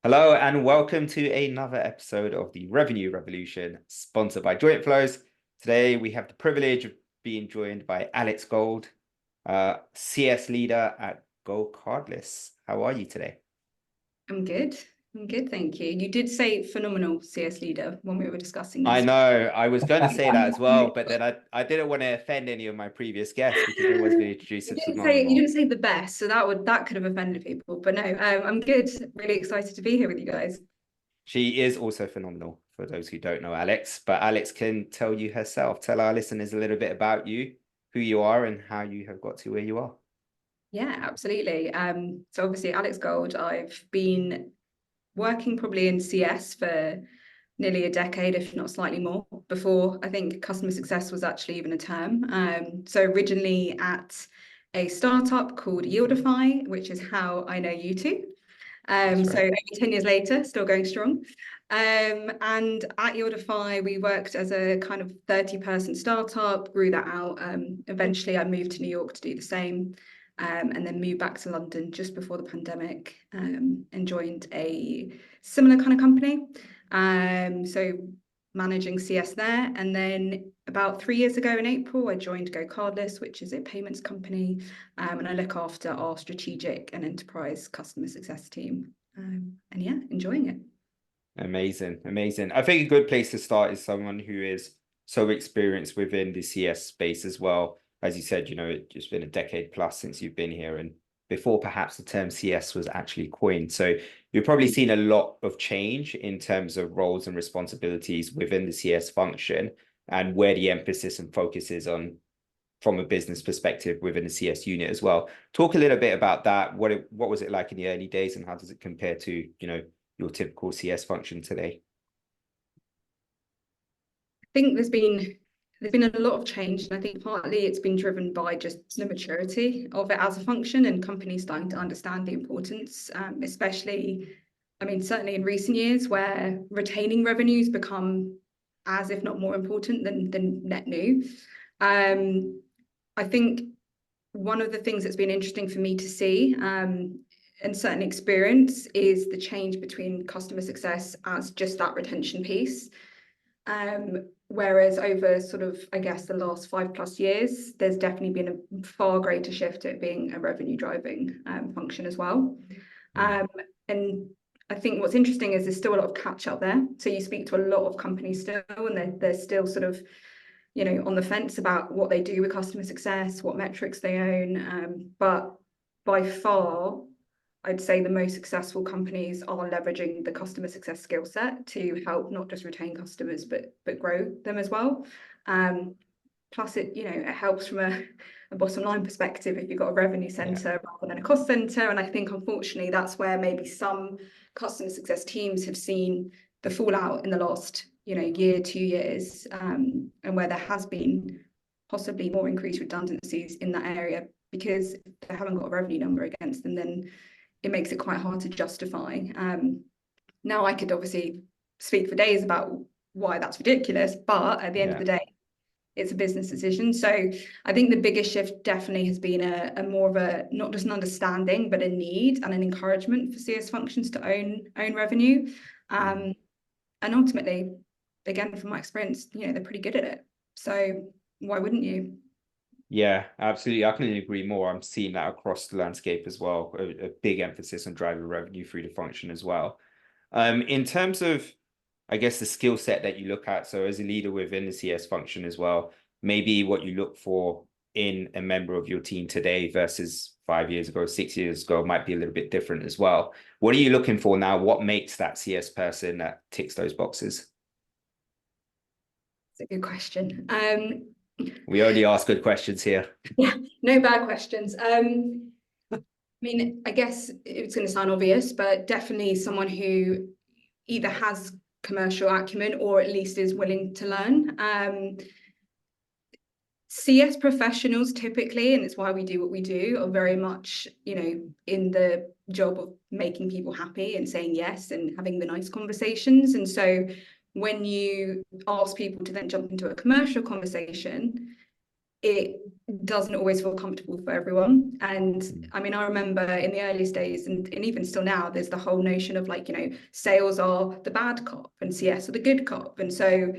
Hello and welcome to another episode of the Revenue Revolution, sponsored by Jointflows. Today we have the privilege of being joined by Alex Gold, CS leader at GoCardless. How are you today? I'm good. I'm good, thank you. You did say phenomenal CS leader when we were discussing I this. know, I was going to say that as well, but then I didn't want to offend any of my previous guests because they've always been introduced as You phenomenal. didn't say the best, so that could have offended people. But no, I'm good. Really excited to be here with you guys. She is also phenomenal for those who don't know Alex, but Alex can tell you herself. Tell our listeners a little bit about you, who you are, and how you have got to where you are. Yeah, absolutely. So obviously Alex Gold, I've been working probably in CS for nearly a decade, if not slightly more, before I think customer success was actually even a term. So originally at a startup called E43, which is how I know you two. That's So right. only 10 years later, still going strong. And at E43, we worked as a kind of 30-person startup, grew that out. Eventually, I moved to New York to do the same, and then moved back to London just before the pandemic, and joined a similar kind of company. So managing CS there. And then about 3 years ago in April, I joined GoCardless, which is a payments company. And I look after our strategic and enterprise customer success team. And yeah, enjoying it. Amazing, amazing. I think a good place to start is someone who is so experienced within the CS space as well. As you said, it's been a decade plus since you've been here, and before perhaps the term CS was actually coined. So you've probably seen a lot of change in terms of roles and responsibilities within the CS function and where the emphasis and focus is on from a business perspective within the CS unit as well. Talk a little bit about that. What was it like in the early days, and how does it compare to, your typical CS function today? I think there's been a lot of change, and I think partly it's been driven by just the maturity of it as a function and companies starting to understand the importance, especially, I mean, certainly in recent years where retaining revenues become as if not more important than net new. I think one of the things that's been interesting for me to see, and certainly experience, is the change between customer success as just that retention piece. Whereas over sort of, I guess, the last 5+ years, there's definitely been a far greater shift to it being a revenue driving function as well. Mm. And I think what's interesting is there's still a lot of catch up there. So you speak to a lot of companies still, and they're still sort of, on the fence about what they do with customer success, what metrics they own. But by far, I'd say the most successful companies are leveraging the customer success skill set to help not just retain customers, but grow them as well. Plus, it helps from a bottom line perspective if you've got a revenue Yeah. center rather than a cost center. And I think, unfortunately, that's where maybe some customer success teams have seen the fallout in the last, year, 2 years, and where there has been possibly more increased redundancies in that area because they haven't got a revenue number against them, then it makes it quite hard to justify. Now I could obviously speak for days about why that's ridiculous, but at the end of Yeah. the day, it's a business decision. So I think the biggest shift definitely has been a more of a, not just an understanding, but a need and an encouragement for CS functions to own revenue. Mm. And ultimately, again, from my experience, they're pretty good at it. So why wouldn't you? Yeah, absolutely. I can agree more. I'm seeing that across the landscape as well. A big emphasis on driving revenue through the function as well. In terms of, I guess, the skill set that you look at, so as a leader within the CS function as well, maybe what you look for in a member of your team today versus 5 years ago, 6 years ago might be a little bit different as well. What are you looking for now? What makes that CS person that ticks those boxes? It's a good question. We only ask good questions here. Yeah, no bad questions. I mean, I guess it's going to sound obvious, but definitely someone who either has commercial acumen or at least is willing to learn. CS professionals typically, and it's why we do what we do, are very much, in the job of making people happy and saying yes and having the nice conversations. And so when you ask people to then jump into a commercial conversation, it doesn't always feel comfortable for everyone. And I mean, I remember in the earliest days, and even still now, there's the whole notion of like, sales are the bad cop and CS are the good cop. And so,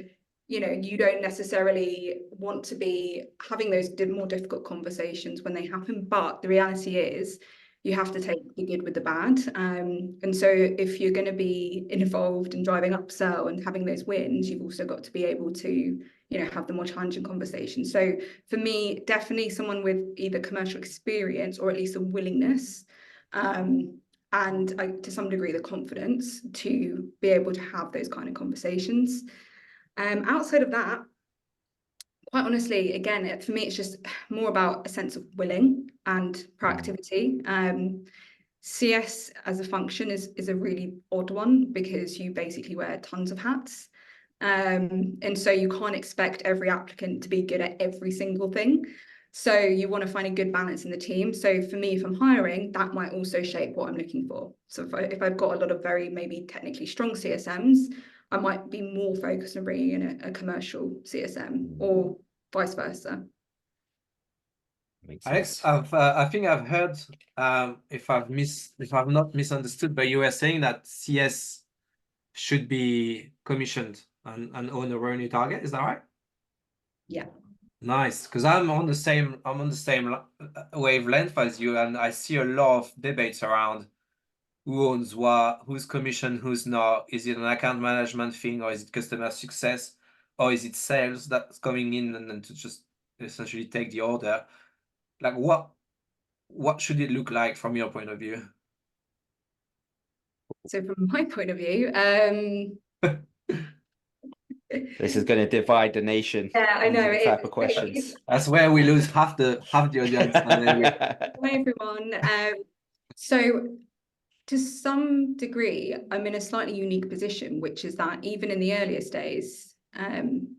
you don't necessarily want to be having those more difficult conversations when they happen. But the reality is, you have to take the good with the bad. And so if you're going to be involved in driving upsell and having those wins, you've also got to be able to, have the more challenging conversations. So for me, definitely someone with either commercial experience or at least a willingness, and to some degree, the confidence to be able to have those kind of conversations. Outside of that, quite honestly, again, for me, it's just more about a sense of willing and proactivity. CS as a function is a really odd one because you basically wear tons of hats. And so you can't expect every applicant to be good at every single thing. So you want to find a good balance in the team. So for me, if I'm hiring, that might also shape what I'm looking for. So if I've got a lot of very maybe technically strong CSMs, I might be more focused on bringing in a commercial CSM or vice versa. Makes Alex, sense. I think I've heard, if I've not misunderstood, but you were saying that CS should be commissioned and own a revenue target. Is that right? Yeah. Nice, because I'm on the same wavelength as you, and I see a lot of debates around who owns what, who's commissioned, who's not. Is it an account management thing, or is it customer success, or is it sales that's coming in and then to just essentially take the order? Like what should it look like from your point of view? So from my point of view, This is going to divide the nation. yeah, I know. These type of questions. That's where we lose half the audience. Hi everyone. So to some degree, I'm in a slightly unique position, which is that even in the earliest days, I'm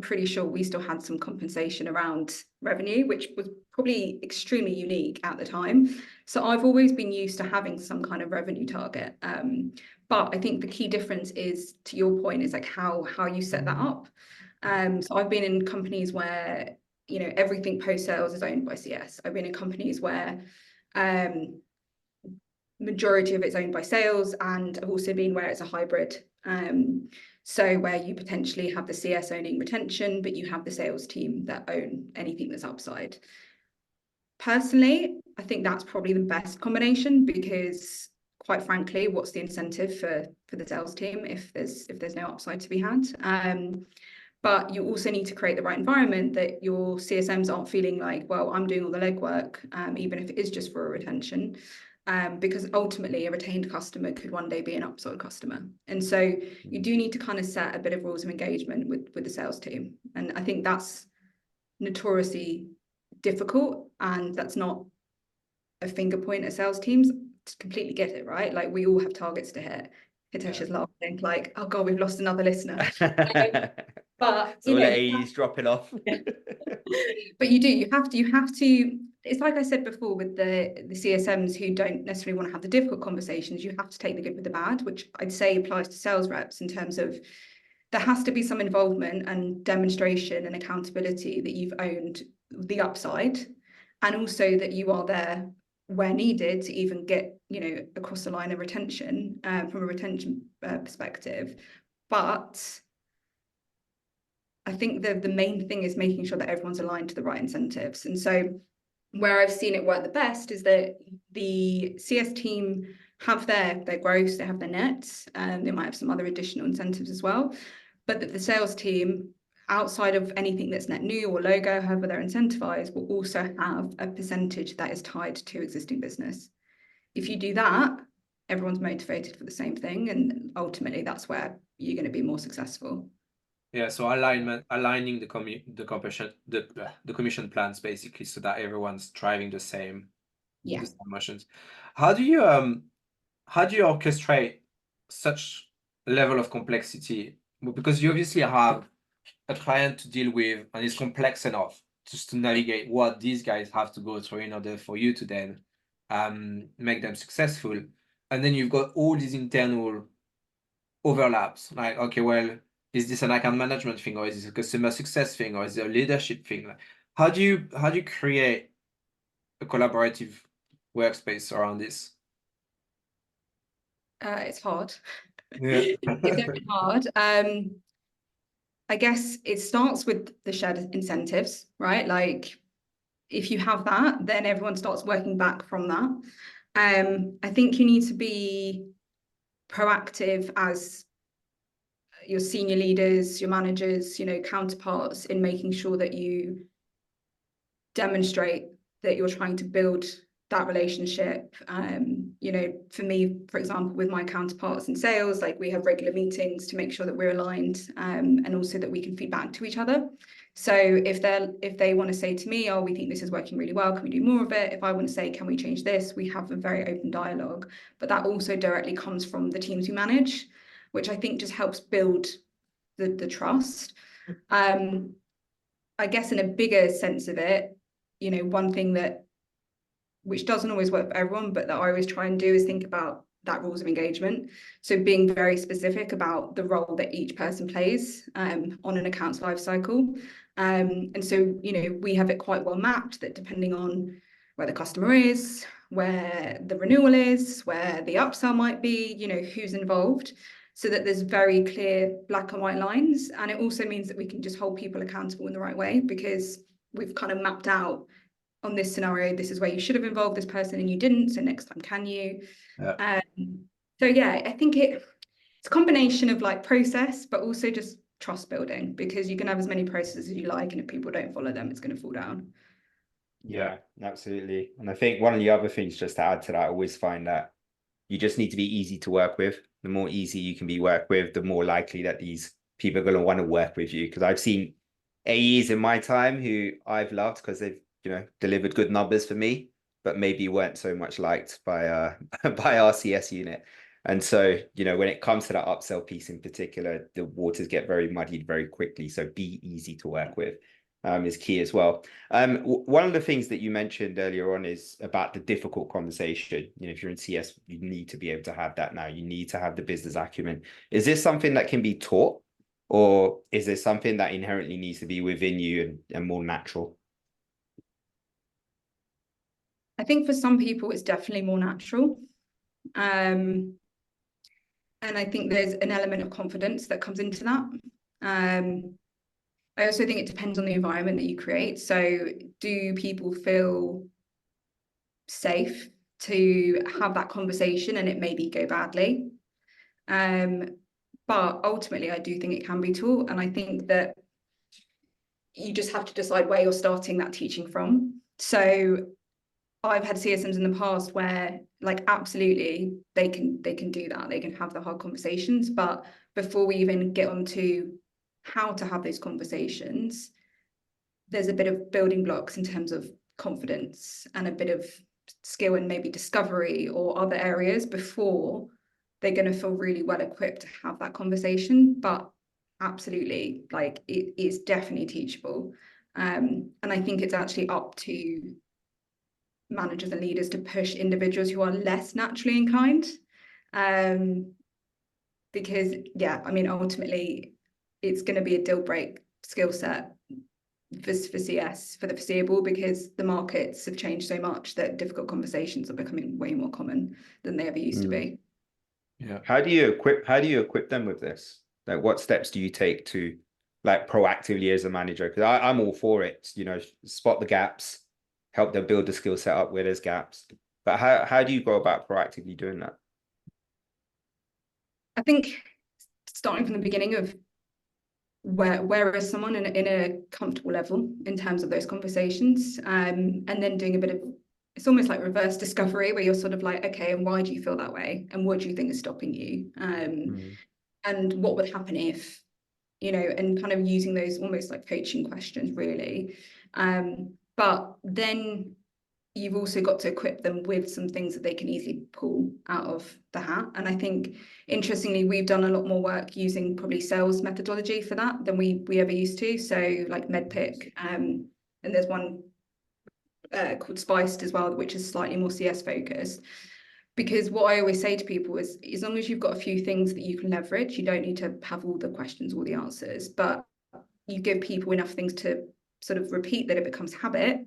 pretty sure we still had some compensation around revenue, which was probably extremely unique at the time. So I've always been used to having some kind of revenue target. But I think the key difference is, to your point, is like how you set that up. So I've been in companies where, everything post-sales is owned by CS. I've been in companies where majority of it's owned by sales, and I've also been where it's a hybrid. So where you potentially have the CS owning retention, but you have the sales team that own anything that's upside. Personally, I think that's probably the best combination because, quite frankly, what's the incentive for the sales team if there's no upside to be had? But you also need to create the right environment that your CSMs aren't feeling like, well, I'm doing all the legwork, even if it is just for a retention. Because ultimately a retained customer could one day be an upsold customer. And so you do need to kind of set a bit of rules of engagement with the sales team. And I think that's notoriously difficult, and that's not a finger point at sales teams. To completely get it, right? Like we all have targets to hit. Hitesha's laughing like, oh God, we've lost another listener. But so AE's dropping off. But you have to, it's like I said before with the CSMs who don't necessarily want to have the difficult conversations, you have to take the good with the bad, which I'd say applies to sales reps in terms of there has to be some involvement and demonstration and accountability that you've owned the upside, and also that you are there where needed to even get, across the line of retention, from a retention perspective. But I think the main thing is making sure that everyone's aligned to the right incentives. And so where I've seen it work the best is that the CS team have their gross, they have their nets, and they might have some other additional incentives as well. But that the sales team, outside of anything that's net new or logo, however they're incentivized, will also have a percentage that is tied to existing business. If you do that, everyone's motivated for the same thing, and ultimately that's where you're going to be more successful. Yeah, so aligning the commission plans basically, so that everyone's driving the same motions. How do you orchestrate such level of complexity? Because you obviously have a client to deal with, and it's complex enough just to navigate what these guys have to go through in order for you to then make them successful. And then you've got all these internal overlaps. Like, okay, well, is this an account management thing, or is this a customer success thing, or is it a leadership thing? Like, How do you create a collaborative workspace around this? It's hard. Yeah. It's definitely hard. I guess it starts with the shared incentives, right? Like if you have that, then everyone starts working back from that. I think you need to be proactive as your senior leaders, your managers, counterparts, in making sure that you demonstrate that you're trying to build that relationship. For me, for example, with my counterparts in sales, like we have regular meetings to make sure that we're aligned, and also that we can feed back to each other. So if they want to say to me, oh, we think this is working really well, can we do more of it? If I want to say, can we change this? We have a very open dialogue, but that also directly comes from the teams we manage, which I think just helps build the trust. I guess in a bigger sense of it, one thing which doesn't always work for everyone, but that I always try and do is think about that rules of engagement. So being very specific about the role that each person plays on an account's life cycle. And so, we have it quite well mapped that depending on where the customer is, where the renewal is, where the upsell might be, who's involved, so that there's very clear black and white lines. And it also means that we can just hold people accountable in the right way, because we've kind of mapped out on this scenario, this is where you should have involved this person and you didn't, so next time can you? Yeah. So yeah, I think it's a combination of like process, but also just trust building, because you can have as many processes as you like, and if people don't follow them, it's going to fall down. Yeah, absolutely. And I think one of the other things, just to add to that, I always find that you just need to be easy to work with. The more easy you can be worked with, the more likely that these people are going to want to work with you. Because I've seen AEs in my time who I've loved because they've, delivered good numbers for me, but maybe weren't so much liked by by our CS unit. And so, when it comes to that upsell piece in particular, the waters get very muddied very quickly. So be easy to work with is key as well. One of the things that you mentioned earlier on is about the difficult conversation. If you're in CS, you need to be able to have that now. You need to have the business acumen. Is this something that can be taught, or is this something that inherently needs to be within you and more natural? I think for some people, it's definitely more natural. And I think there's an element of confidence that comes into that. I also think it depends on the environment that you create. So do people feel safe to have that conversation and it maybe go badly? But ultimately, I do think it can be taught. And I think that you just have to decide where you're starting that teaching from. So I've had CSMs in the past where, like, absolutely they can do that. They can have the hard conversations. But before we even get onto how to have those conversations, there's a bit of building blocks in terms of confidence and a bit of skill and maybe discovery or other areas before they're going to feel really well equipped to have that conversation. But absolutely, like, it is definitely teachable. And I think it's actually up to managers and leaders to push individuals who are less naturally inclined. Because ultimately it's going to be a deal break skill set for CS for the foreseeable, because the markets have changed so much that difficult conversations are becoming way more common than they ever used to be. Yeah. How do you equip them with this? Like, what steps do you take to, like, proactively as a manager? Because I'm all for it, spot the gaps, help them build the skill set up where there's gaps. But how do you go about proactively doing that? I think starting from the beginning of where is someone in a comfortable level in terms of those conversations, and then doing a bit of, it's almost like reverse discovery, where you're sort of like, okay, and why do you feel that way, and what do you think is stopping you, and what would happen if, and kind of using those almost like coaching questions, really. But then you've also got to equip them with some things that they can easily pull out of the hat. And I think, interestingly, we've done a lot more work using probably sales methodology for that than we ever used to. So like MedPick, and there's one called Spiced as well, which is slightly more CS focused. Because what I always say to people is, as long as you've got a few things that you can leverage, you don't need to have all the questions, all the answers, but you give people enough things to sort of repeat that, it becomes habit,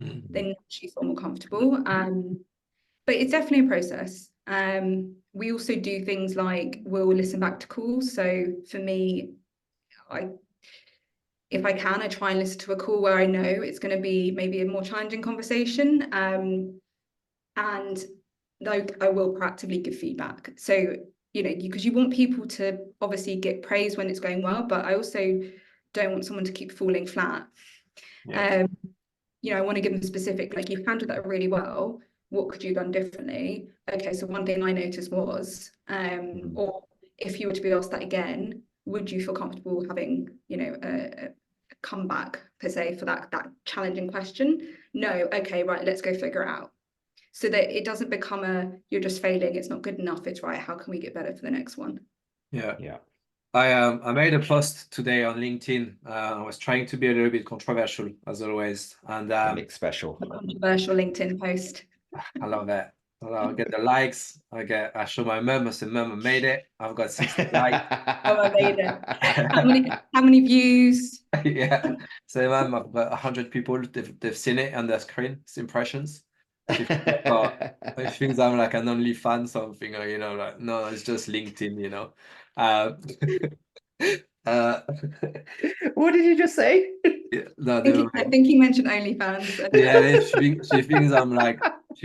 Mm. they naturally feel more comfortable. But it's definitely a process. We also do things like we'll listen back to calls. So for me, if I can, I try and listen to a call where I know it's going to be maybe a more challenging conversation. And though I will proactively give feedback. So, because you want people to obviously get praise when it's going well, but I also don't want someone to keep falling flat. Yeah. I want to give them specific, like, you've handled that really well. What could you have done differently? Okay, so one thing I noticed was, or if you were to be asked that again, would you feel comfortable having, a comeback per se for that challenging question? No. Okay, right, let's go figure it out. So that it doesn't become you're just failing, it's not good enough, it's right, how can we get better for the next one? Yeah. Yeah. I made a post today on LinkedIn. I was trying to be a little bit controversial as always, and Mixed special. A controversial LinkedIn post. I love that. I get the likes. I show my mum. I say, "Mum, I made it. I've got 60 likes." Oh, I made it. How many views? Yeah. So, Mum, I've got 100 people. They've seen it on their screen. It's impressions. She thinks I'm like an OnlyFans something, or like, no, it's just LinkedIn. What did you just say? Yeah, no, I think you mentioned OnlyFans. yeah, she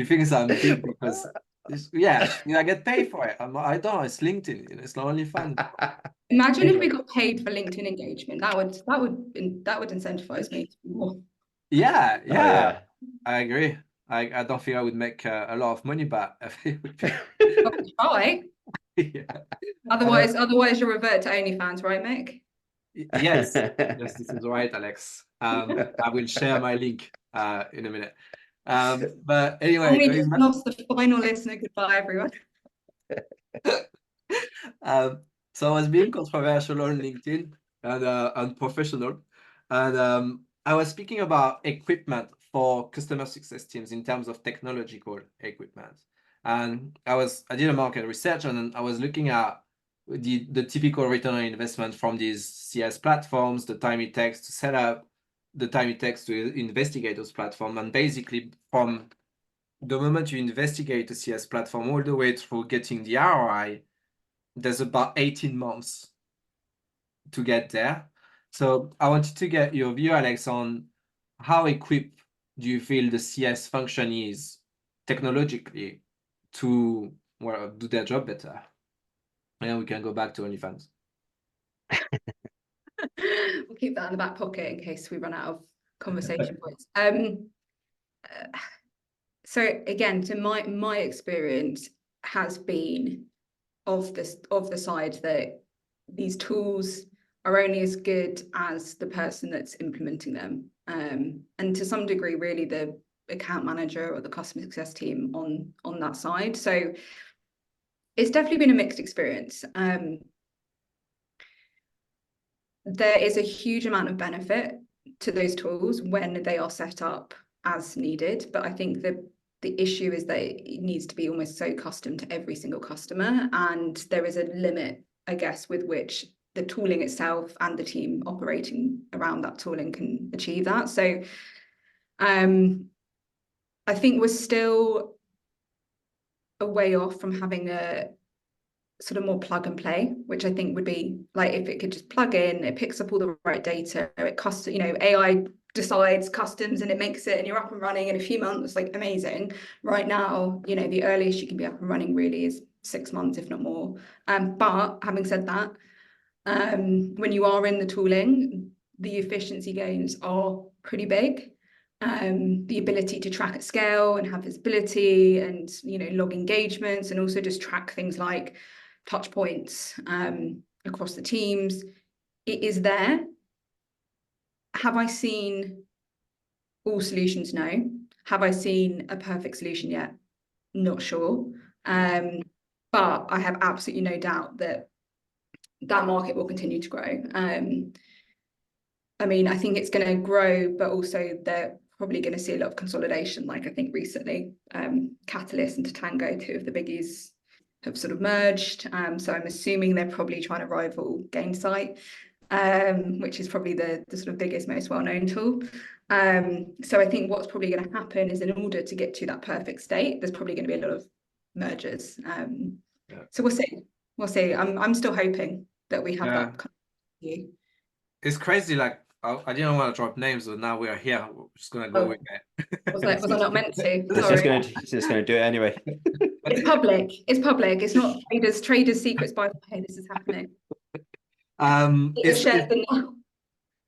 thinks I'm big because I get paid for it. I don't. It's LinkedIn. It's not OnlyFans. Imagine if we got paid for LinkedIn engagement. That would incentivize me more. Yeah, Oh, yeah. I agree. I don't think I would make a lot of money, but I think it would be. Try. Yeah. Otherwise you'll revert to OnlyFans, right, Mick? Yes, this is right, Alex. I will share my link in a minute. But anyway, We just lost the final listener. Goodbye, everyone. So I was being controversial on LinkedIn and unprofessional, and I was speaking about equipment for customer success teams in terms of technological equipment. And I did a market research, and I was looking at the typical return on investment from these CS platforms, the time it takes to set up, the time it takes to investigate those platforms, and basically from the moment you investigate a CS platform all the way through getting the ROI, there's about 18 months to get there. So I wanted to get your view, Alex, on how equipped do you feel the CS function is technologically to do their job better? And then we can go back to OnlyFans. We'll keep that in the back pocket in case we run out of conversation points. So again, my experience has been of the side that these tools are only as good as the person that's implementing them, and to some degree really the account manager or the customer success team on that side. So it's definitely been a mixed experience. There is a huge amount of benefit to those tools when they are set up as needed, but I think the issue is that it needs to be almost so custom to every single customer, and there is a limit, I guess, with which the tooling itself and the team operating around that tooling can achieve that. So I think we're still a way off from having a sort of more plug and play, which I think would be like if it could just plug in, it picks up all the right data, AI decides customs and it makes it, and you're up and running in a few months, like amazing. Right now, the earliest you can be up and running really is 6 months, if not more. But having said that, when you are in the tooling, the efficiency gains are pretty big. The ability to track at scale and have visibility and log engagements, and also just track things like touch points across the teams, it is there. Have I seen all solutions? No. Have I seen a perfect solution yet? Not sure. But I have absolutely no doubt that market will continue to grow. I mean, I think it's going to grow, but also they're probably going to see a lot of consolidation. Like I think recently, Catalyst and Tatango, two of the biggies, have sort of merged. So I'm assuming they're probably trying to rival Gainsight. which is probably the sort of biggest, most well-known tool. So I think what's probably going to happen is, in order to get to that perfect state, there's probably going to be a lot of mergers. So we'll see. We'll see. I'm still hoping that we have that kind of view. It's crazy. Like, I didn't want to drop names, but now we are here. We're just gonna go with it. Was I not meant to? It's just gonna do it anyway. It's public. It's public. It's not traders' secrets by hey, this is happening.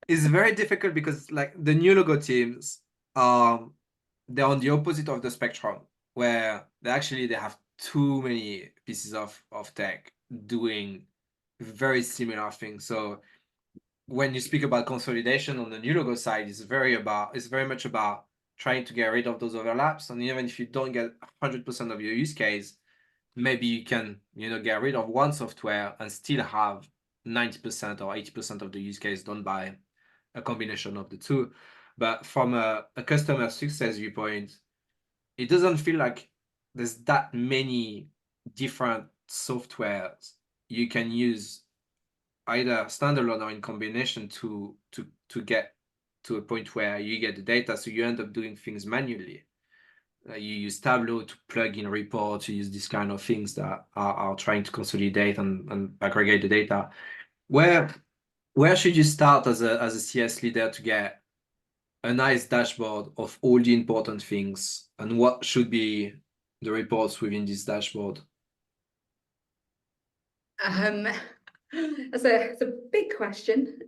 It's very difficult because, like, the new logo teams, they're on the opposite of the spectrum, where they have too many pieces of tech doing very similar things. So when you speak about consolidation on the new logo side, it's very much about trying to get rid of those overlaps. And even if you don't get 100% of your use case, maybe you can, get rid of one software and still have 90% or 80% of the use case done by a combination of the two. But from a customer success viewpoint, it doesn't feel like there's that many different softwares you can use, either standalone or in combination, to get to a point where you get the data. So you end up doing things manually. You use Tableau to plug in reports. You use these kind of things that are trying to consolidate and aggregate the data. Where should you start as a CS leader to get a nice dashboard of all the important things, and what should be the reports within this dashboard? That's a big question.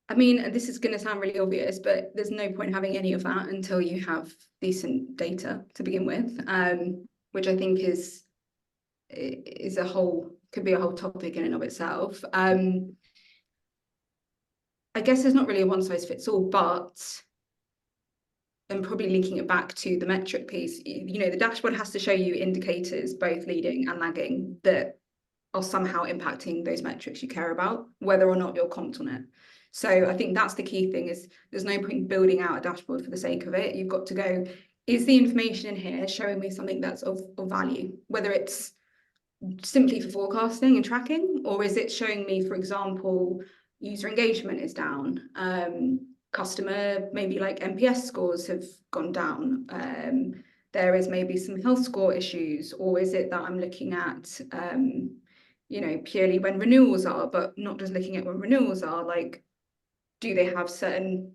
I mean, this is going to sound really obvious, but there's no point having any of that until you have decent data to begin with, which I think could be a whole topic in and of itself. I guess there's not really a one size fits all, but I'm probably linking it back to the metric piece. The dashboard has to show you indicators, both leading and lagging, that are somehow impacting those metrics you care about, whether or not you're comped on it. So I think that's the key thing, is there's no point building out a dashboard for the sake of it. You've got to go, is the information in here showing me something that's of value, whether it's simply for forecasting and tracking, or is it showing me, for example, user engagement is down, customer, maybe like NPS scores have gone down, there is maybe some health score issues, or is it that I'm looking at purely when renewals are, but not just looking at when renewals are, like, do they have certain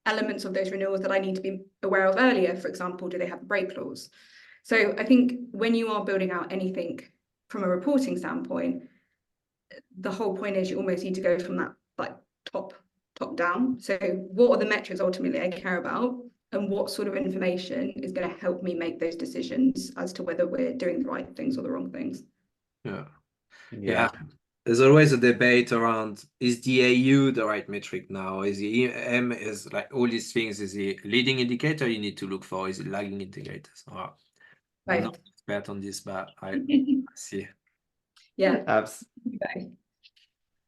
elements of those renewals that I need to be aware of earlier? For example, do they have a break clause? So I think when you are building out anything from a reporting standpoint, the whole point is you almost need to go from that, like, top down. So what are the metrics ultimately I care about, and what sort of information is going to help me make those decisions as to whether we're doing the right things or the wrong things? Yeah. There's always a debate around, is the AU the right metric now? Is the EM, is like all these things, is the leading indicator you need to look for? Is it lagging indicators? I'm not an expert on this, but I see. Yeah. Absolutely.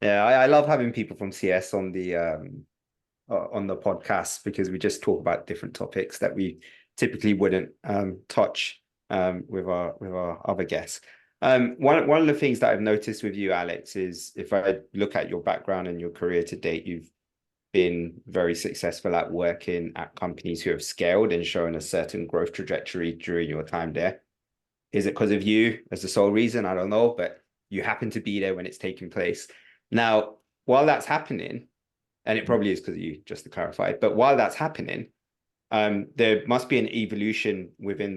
Yeah, I love having people from CS on the podcast, because we just talk about different topics that we typically wouldn't touch with our other guests. One of the things that I've noticed with you, Alex, is if I look at your background and your career to date, you've been very successful at working at companies who have scaled and shown a certain growth trajectory during your time there. Is it because of you as the sole reason? I don't know, but you happen to be there when it's taking place. Now, while that's happening, and it probably is because of you, just to clarify, but while that's happening, there must be an evolution within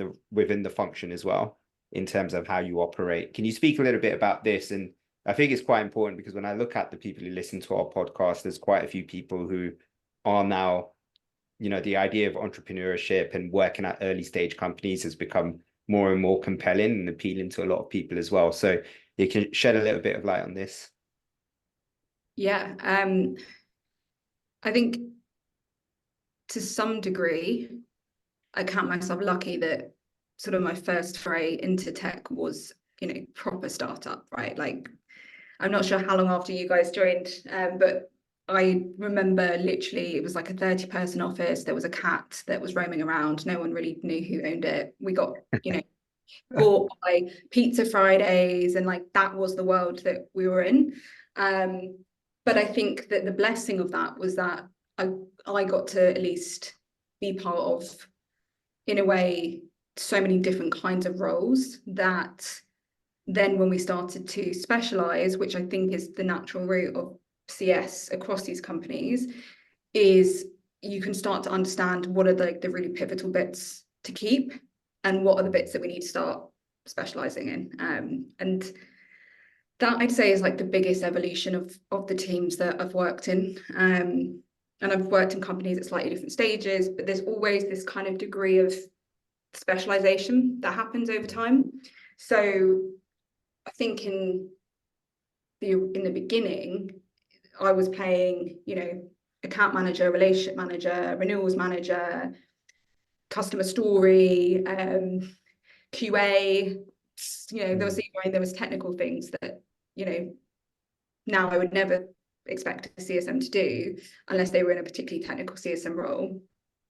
the function as well, in terms of how you operate. Can you speak a little bit about this? And I think it's quite important, because when I look at the people who listen to our podcast, there's quite a few people who are now, the idea of entrepreneurship and working at early stage companies has become more and more compelling and appealing to a lot of people as well. So you can shed a little bit of light on this. Yeah, I think to some degree, I count myself lucky that sort of my first foray into tech was, proper startup, right? Like, I'm not sure how long after you guys joined, but I remember literally it was like a 30-person office. There was a cat that was roaming around. No one really knew who owned it. We got, bought by Pizza Fridays, and like that was the world that we were in. But I think that the blessing of that was that I got to at least be part of, in a way, so many different kinds of roles that then when we started to specialize, which I think is the natural route of CS across these companies, is you can start to understand what are the really pivotal bits to keep and what are the bits that we need to start specializing in. And that I'd say is like the biggest evolution of the teams that I've worked in. And I've worked in companies at slightly different stages, but there's always this kind of degree of specialization that happens over time. So I think in the beginning, I was playing, account manager, relationship manager, renewals manager, customer story, QA. There was technical things that, now I would never expect a CSM to do unless they were in a particularly technical CSM role.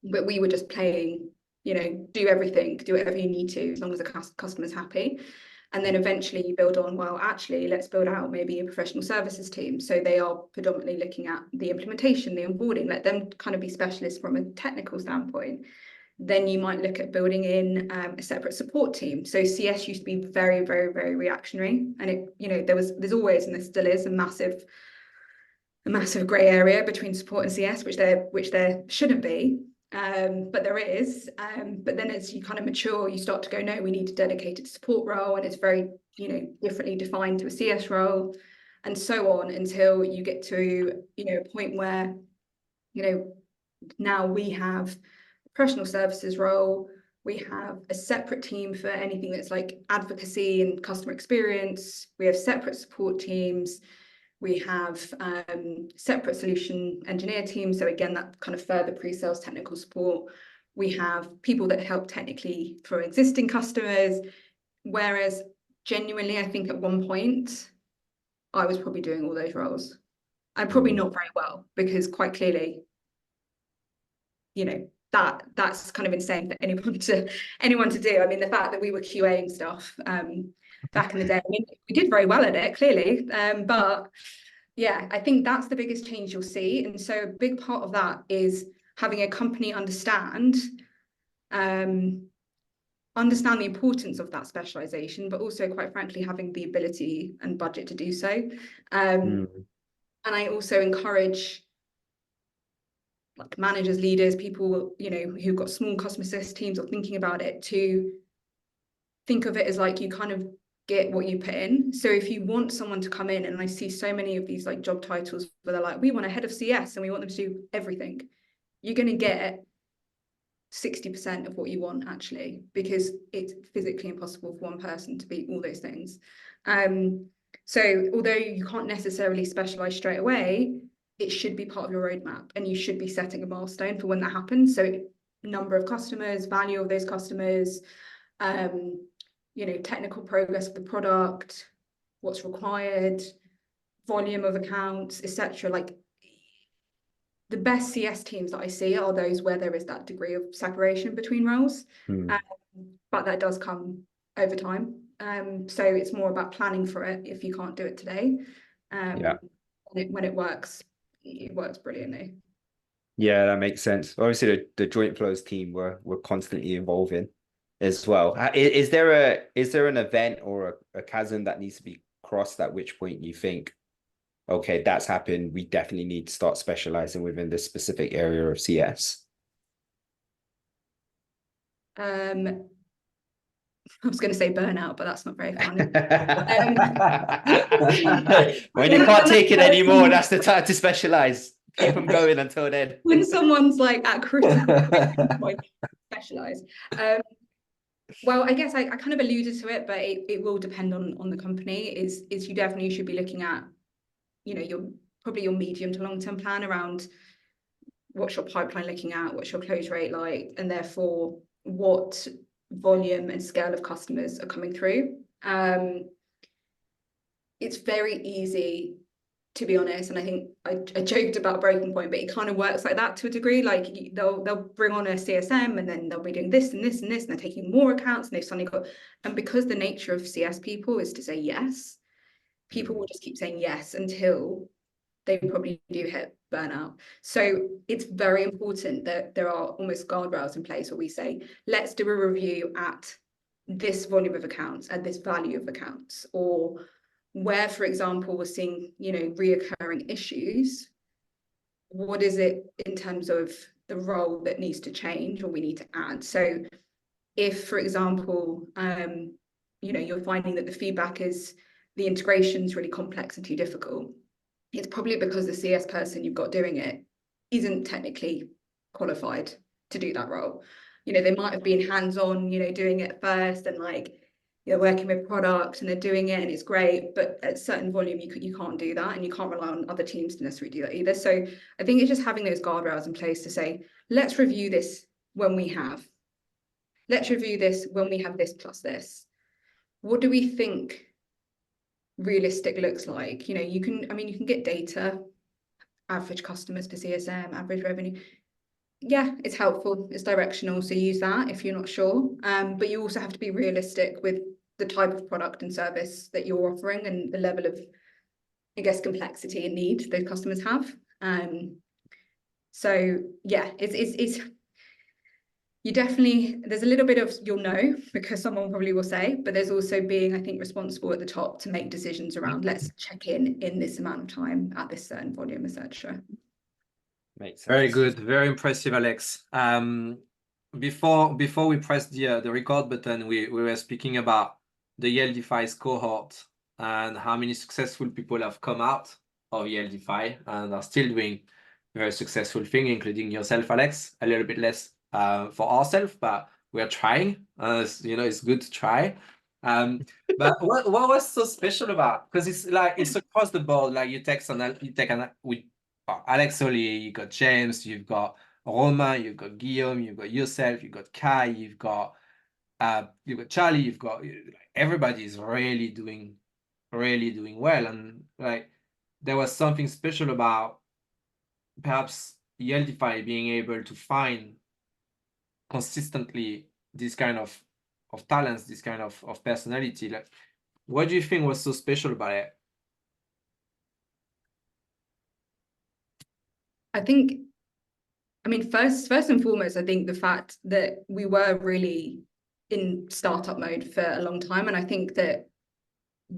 But we were just playing, do everything, do whatever you need to, as long as the customer's happy. And then eventually you build on, well, actually, let's build out maybe a professional services team. So they are predominantly looking at the implementation, the onboarding, let them kind of be specialists from a technical standpoint. Then you might look at building in a separate support team. So CS used to be very, very, very reactionary. And there's always, and there still is, a massive grey area between support and CS, which there shouldn't be. But there is, but then as you kind of mature, you start to go, no, we need a dedicated support role, and it's very, differently defined to a CS role, and so on, until you get to, a point where, now we have a professional services role, we have a separate team for anything that's like advocacy and customer experience, we have separate support teams, we have separate solution engineer teams. So again, that kind of further pre-sales technical support. We have people that help technically for existing customers. Whereas genuinely, I think at one point, I was probably doing all those roles. And probably not very well, because quite clearly, that's kind of insane for anyone to do. I mean, the fact that we were QAing stuff back in the day, I mean, we did very well at it, clearly. But yeah, I think that's the biggest change you'll see. And so a big part of that is having a company understand the importance of that specialization, but also, quite frankly, having the ability and budget to do so. And I also encourage like managers, leaders, people, who've got small customer success teams or thinking about it, to think of it as like you kind of get what you put in. So if you want someone to come in, and I see so many of these like job titles where they're like, we want a head of CS and we want them to do everything, you're going to get 60% of what you want, actually, because it's physically impossible for one person to be all those things. So although you can't necessarily specialize straight away, it should be part of your roadmap, and you should be setting a milestone for when that happens. So number of customers, value of those customers, technical progress of the product, what's required, volume of accounts, etc. Like, the best CS teams that I see are those where there is that degree of separation between roles, but that does come over time. So it's more about planning for it if you can't do it today. When it works brilliantly. Yeah, that makes sense. Obviously, the Jointflows team were constantly evolving as well. Is there an event or a chasm that needs to be crossed, at which point you think, okay, that's happened, we definitely need to start specializing within this specific area of CS? I was going to say burnout, but that's not very funny. When you can't take it anymore, that's the time to specialize. Keep them going until then. When someone's like at critical point, specialize. Well, I guess I kind of alluded to it, but it will depend on the company. Is you definitely should be looking at, your medium to long-term plan around what's your pipeline looking at, what's your close rate like, and therefore what volume and scale of customers are coming through. It's very easy, to be honest, and I think I joked about breaking point, but it kind of works like that to a degree. Like, they'll bring on a CSM, and then they'll be doing this and this and this, and they're taking more accounts, and they've suddenly got, and because the nature of CS people is to say yes, people will just keep saying yes until they probably do hit burnout. So it's very important that there are almost guardrails in place where we say, let's do a review at this volume of accounts, at this value of accounts, or where, for example, we're seeing, reoccurring issues. What is it in terms of the role that needs to change or we need to add? So if, for example, you're finding that the feedback is the integration is really complex and too difficult, it's probably because the CS person you've got doing it isn't technically qualified to do that role. They might have been hands-on, doing it first and working with product and they're doing it and it's great, but at certain volume you can't do that, and you can't rely on other teams to necessarily do that either. So I think it's just having those guardrails in place to say, let's review this when we have. Let's review this when we have this plus this. What do we think realistic looks like? You can get data, average customers per CSM, average revenue. Yeah, it's helpful, it's directional, so use that if you're not sure. But you also have to be realistic with the type of product and service that you're offering and the level of, I guess, complexity and need those customers have. So yeah, it's you definitely, there's a little bit of you'll know because someone probably will say, but there's also being, I think, responsible at the top to make decisions around let's check in this amount of time at this certain volume, etc. Makes sense. Very good, very impressive, Alex. Before we press the record button, we were speaking about the Yieldify's cohort and how many successful people have come out of Yieldify and are still doing very successful thing, including yourself, Alex. A little bit less for ourselves, but we're trying. It's good to try. But what was so special about? Because it's across the board. Like you take Alex Oli, you got James, you've got Romain, you've got Guillaume, you've got yourself, you've got Kai, you've got Charlie, you've got everybody is really doing well, and there was something special about perhaps Yieldify being able to find consistently this kind of talents, this kind of personality. Like, what do you think was so special about it? I think, first and foremost, I think the fact that we were really in startup mode for a long time, and I think that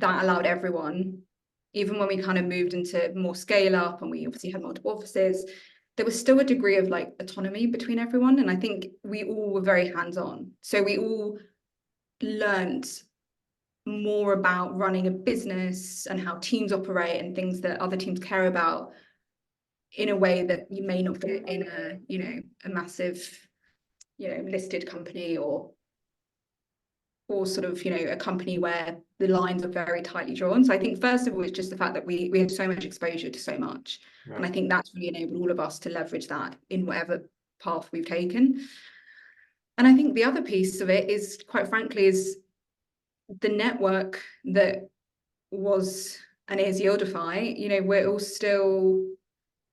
allowed everyone, even when we kind of moved into more scale up and we obviously had multiple offices, there was still a degree of autonomy between everyone, and I think we all were very hands-on. So we all learned more about running a business and how teams operate and things that other teams care about in a way that you may not get in a massive listed company or sort of a company where the lines are very tightly drawn. So I think first of all it's just the fact that we have so much exposure to so much, and I think that's really enabled all of us to leverage that in whatever path we've taken. And I think the other piece of it is, quite frankly, is the network that was and is Yieldify. We're all still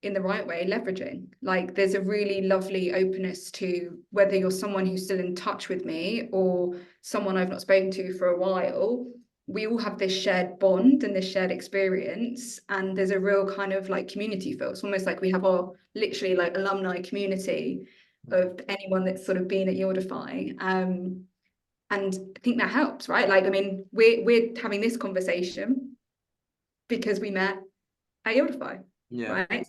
in the right way leveraging. There's a really lovely openness to whether you're someone who's still in touch with me or someone I've not spoken to for a while. We all have this shared bond and this shared experience, and there's a real kind of community feel. It's almost like we have our literally alumni community of anyone that's sort of been at Yieldify. And I think that helps, right? We're having this conversation because we met at Yieldify. Yeah. Right.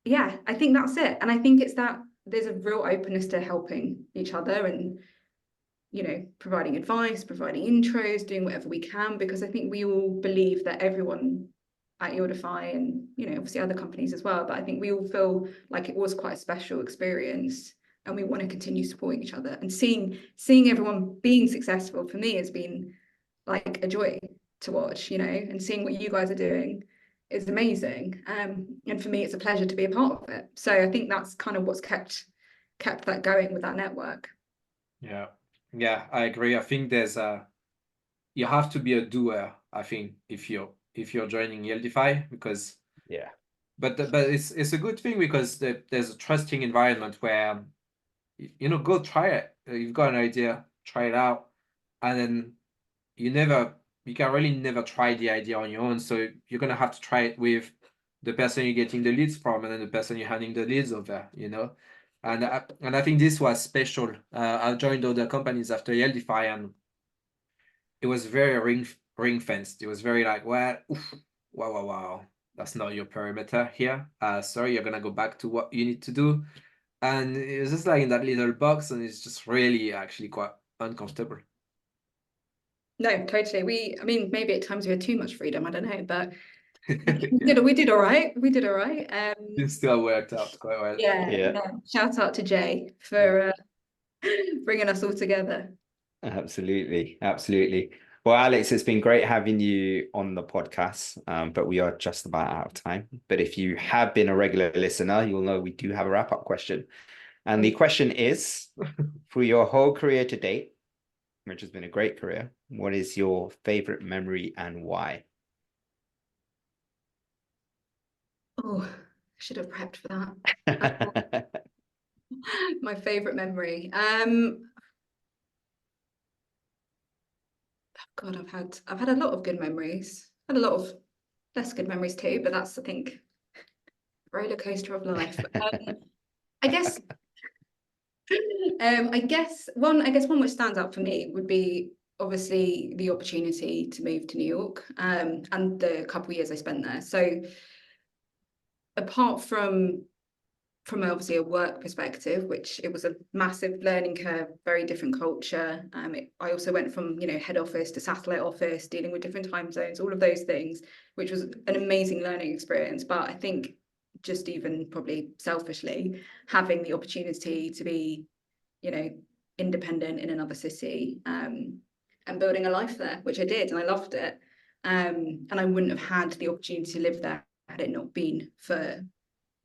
Yeah. I think that's it. And I think it's that there's a real openness to helping each other and, providing advice, providing intros, doing whatever we can, because I think we all believe that everyone at Yieldify and, obviously other companies as well, but I think we all feel like it was quite a special experience and we want to continue supporting each other. And seeing everyone being successful for me has been a joy to watch, and seeing what you guys are doing is amazing. And for me, it's a pleasure to be a part of it. So I think that's kind of what's kept that going with that network. Yeah, I agree. I think you have to be a doer, I think, if you're joining Yieldify, because but it's a good thing because there's a trusting environment where go try it. You've got an idea, try it out, and then you never you can really never try the idea on your own. So you're gonna have to try it with the person you're getting the leads from, and then the person you're handing the leads over, you know. And I think this was special. I joined other companies after Yeldify, and it was very ring fenced. It was very like, well, oof, wow, that's not your perimeter here. Sorry, you're gonna go back to what you need to do. And it was just like in that little box, and it's just really actually quite uncomfortable. No, totally. I mean, maybe at times we had too much freedom, I don't know, but we did all right. We did all right. It still worked out quite well. Yeah. Shout out to Jay for bringing us all together. Absolutely. Well, Alex, it's been great having you on the podcast, but we are just about out of time. But if you have been a regular listener, you'll know we do have a wrap-up question. And the question is, for your whole career to date, which has been a great career, what is your favorite memory and why? Oh, I should have prepped for that. My favorite memory. God, I've had a lot of good memories. Had a lot of less good memories too, but that's, I think, roller coaster of life. I guess one which stands out for me would be obviously the opportunity to move to New York, and the couple of years I spent there. So apart from obviously a work perspective, which it was a massive learning curve, very different culture. I also went from, head office to satellite office, dealing with different time zones, all of those things, which was an amazing learning experience. But I think just even probably selfishly, having the opportunity to be, independent in another city, and building a life there, which I did, and I loved it. And I wouldn't have had the opportunity to live there had it not been for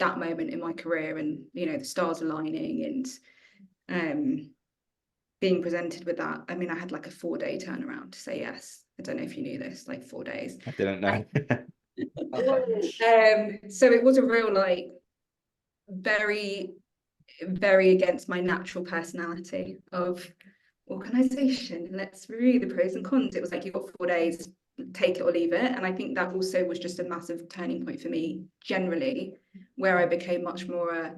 that moment in my career, and the stars aligning and being presented with that. I mean, I had like a 4-day turnaround to say yes. I don't know if you knew this, like 4 days. I didn't know. So it was a real very, very against my natural personality of organization. Let's review the pros and cons. It was like, you've got 4 days, take it or leave it. And I think that also was just a massive turning point for me generally, where I became much more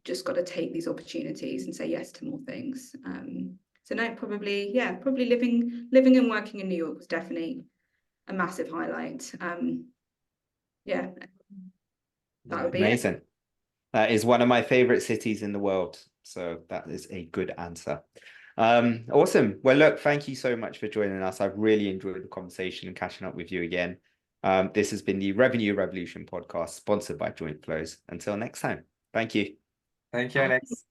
just got to take these opportunities and say yes to more things. So no, probably living and working in New York was definitely a massive highlight. That would be amazing. it. That is one of my favorite cities in the world. So that is a good answer. Awesome. Well, look, thank you so much for joining us. I've really enjoyed the conversation and catching up with you again. This has been the Revenue Revolution podcast, sponsored by Jointflows. Until next time, thank you. Thank you, Alex.